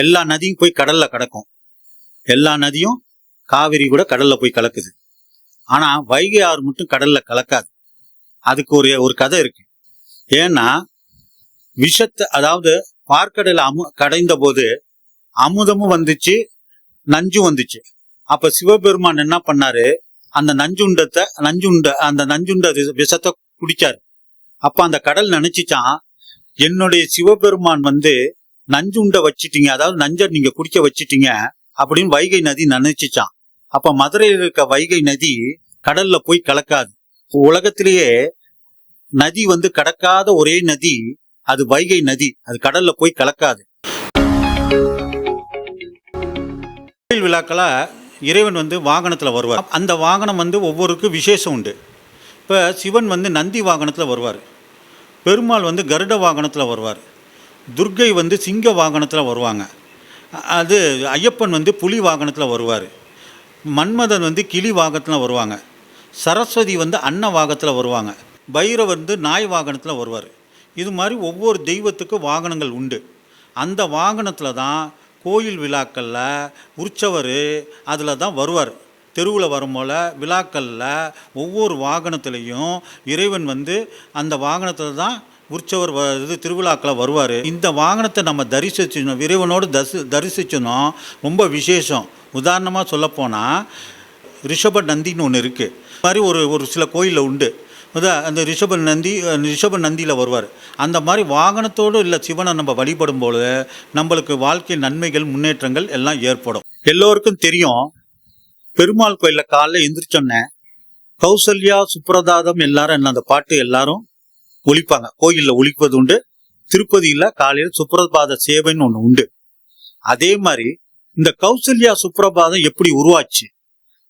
எல்லா நதியும் போய் கடல்ல கலக்கும். எல்லா நதியும் காவிரி கூட கடல்ல போய் கலக்குது. ஆனா வைகை ஆறு மட்டும் கடல்ல கலக்காது. அதுக்கு ஒரு கதை இருக்கு. ஏன்னா விஷத்தை, அதாவது பார்க்கடல கடைந்த போது அமுதமும் வந்துச்சு, நஞ்சும் வந்துச்சு. அப்ப சிவபெருமான் என்ன பண்ணாரு, அந்த நஞ்சுண்ட விஷத்தை குடிச்சாரு. அப்ப அந்த கடல் நினைச்சுச்சான், என்னுடைய சிவபெருமான் நஞ்சுண்ட வச்சிட்டீங்க, அதாவது நஞ்ச நீங்க குடிக்க வச்சிட்டீங்க அப்படின்னு வைகை நதி நினைச்சுச்சான். அப்ப மதுரையில் இருக்க வைகை நதி கடல்ல போய் கலக்காது. உலகத்திலேயே நதி கடக்காத ஒரே நதி அது வைகை நதி. அது கடல்ல போய் கலக்காது. கோயில் விழாக்கள இறைவன் வாகனத்துல வருவார். அந்த வாகனம் ஒவ்வொருக்கும் விசேஷம் உண்டு. இப்ப சிவன் நந்தி வாகனத்துல வருவார். பெருமாள் கருட வாகனத்துல வருவார். துர்க்கை சிங்க வாகனத்துல வருவாங்க. அது ஐயப்பன் புலி வாகனத்துல வருவார். மன்மதன் கிளி வாகனத்துல வருவாங்க. சரஸ்வதி அன்ன வாகனத்துல வருவாங்க. பைரவர் நாய் வாகனத்துல வருவார். இது மாதிரி ஒவ்வொரு தெய்வத்துக்கும் வாகனங்கள் உண்டு. அந்த வாகனத்தில் தான் கோயில் விழாக்களில் உற்சவர் அதில் தான் வருவார். தெருவில் வரும் போல் விழாக்களில் ஒவ்வொரு வாகனத்துலேயும் இறைவன் அந்த வாகனத்தில் தான் உற்சவர் திருவிழாக்களை வருவார். இந்த வாகனத்தை நம்ம தரிசிச்சோம், இறைவனோடு தரிசிச்சோம், ரொம்ப விசேஷம். உதாரணமாக சொல்லப்போனால் ரிஷப நந்தின்னு ஒன்று இருக்குது. இது மாதிரி ஒரு சில கோயிலில் உண்டு. அந்த ரிஷப நந்தியில் வருவார். அந்த மாதிரி வாகனத்தோடு இல்லை சிவனை நம்ம வழிபடும் போது நம்மளுக்கு வாழ்க்கை நன்மைகள், முன்னேற்றங்கள் எல்லாம் ஏற்படும். எல்லோருக்கும் தெரியும், பெருமாள் கோயிலில் காலைல எந்திரிச்சோன்னே கௌசல்யா சுப்ரதாதம் எல்லாரும் அந்த பாட்டு எல்லாரும் ஒலிப்பாங்க. கோயிலில் ஒலிப்பது உண்டு. திருப்பதியில் காலையில் சுப்ரபாத சேவைன்னு ஒன்று உண்டு. அதே மாதிரி இந்த கௌசல்யா சுப்ரபாதம் எப்படி உருவாச்சு,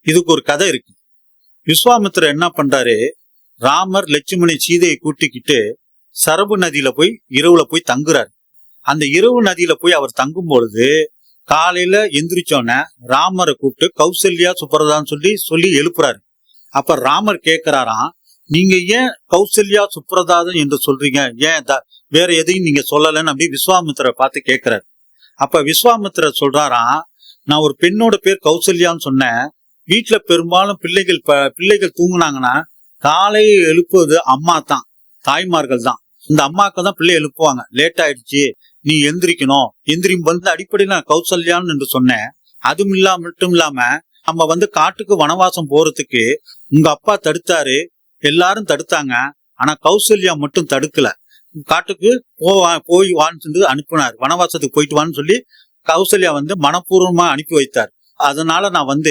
இதுக்கு ஒரு கதை இருக்கு. விஸ்வாமித்திரர் என்ன பண்றாரு, ராமர் லட்சுமணி சீதையை கூட்டிக்கிட்டு சரபு நதியில போய் இரவுல போய் தங்குறாரு. அந்த இரவு நதியில போய் அவர் தங்கும் பொழுது காலையில எந்திரிச்சோன்ன ராமரை கூப்பிட்டு கௌசல்யா சுப்ரதான்னு சொல்லி எழுப்புறாரு. அப்ப ராமர் கேட்கிறாராம், நீங்க ஏன் கௌசல்யா சுப்ரதாதன் என்று சொல்றீங்க, ஏன் வேற எதையும் நீங்க சொல்லலன்னு அப்படி விஸ்வாமித்திரரை பார்த்து கேட்கிறாரு. அப்ப விஸ்வாமித்திரர் சொல்றாராம், நான் ஒரு பெண்ணோட பேர் கௌசல்யான்னு சொன்னேன். வீட்டுல பெரும்பாலும் பிள்ளைகள் தூங்குனாங்கன்னா காலையை எழுப்புவது அம்மா தான், தாய்மார்கள் தான். இந்த அம்மாக்கள் தான் பிள்ளை எழுப்புவாங்க. லேட் ஆயிடுச்சு, நீ எந்திரிக்கணும், அடிப்படையில் நான் கௌசல்யான்னு என்று சொன்னேன். அது மட்டும் இல்லாம நம்ம காட்டுக்கு வனவாசம் போறதுக்கு உங்க அப்பா தடுத்தாரு, எல்லாரும் தடுத்தாங்க. ஆனா கௌசல்யா மட்டும் தடுக்கல. காட்டுக்கு போய் வான்னு அனுப்புனார். வனவாசத்துக்கு போயிட்டு வான்னு சொல்லி கௌசல்யா மனப்பூர்வமா அனுப்பி வைத்தார். அதனால நான்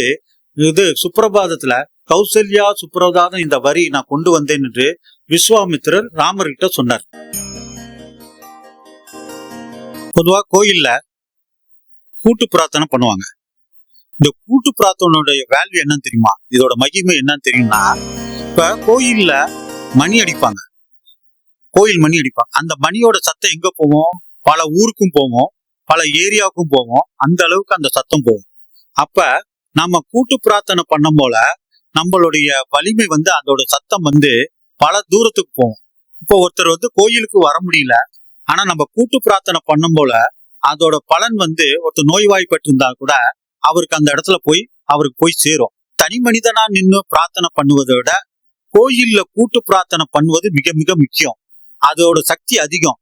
இது சுப்ரபாதத்துல கௌசல்யா சுப்ரதாதம் இந்த வரி நான் கொண்டு வந்தேன் என்று விஸ்வாமித்திரர் ராமர்கிட்ட சொன்னார். பொதுவா கோயில்ல கூட்டு பிரார்த்தனை பண்ணுவாங்க. இந்த கூட்டு பிரார்த்தனையோட வேல்யூ என்னன்னு தெரியுமா, இதோட மகிமை என்னன்னு தெரியும்னா, இப்ப கோயில்ல மணி அடிப்பாங்க. கோயில் மணி அடிப்பாங்க. அந்த மணியோட சத்தம் எங்க போவோம், பல ஊருக்கும் போவோம், பல ஏரியாவுக்கும் போவோம். அந்த அளவுக்கு அந்த சத்தம் போகும். அப்ப நம்ம கூட்டு பிரார்த்தனை பண்ணும் போல நம்மளுடைய வலிமை அதோட சத்தம் பல தூரத்துக்கு போகும். இப்போ ஒருத்தர் கோயிலுக்கு வர முடியல, ஆனா நம்ம கூட்டு பிரார்த்தனை பண்ணும் போல அதோட பலன் ஒருத்தர் நோய்வாய்ப்பட்டு இருந்தா கூட அவருக்கு அந்த இடத்துல அவருக்கு போய் சேரும். தனி மனிதனா நின்று பிரார்த்தனை பண்ணுவதை விட கோயில்ல கூட்டு பிரார்த்தனை பண்ணுவது மிக மிக முக்கியம். அதோட சக்தி அதிகம்.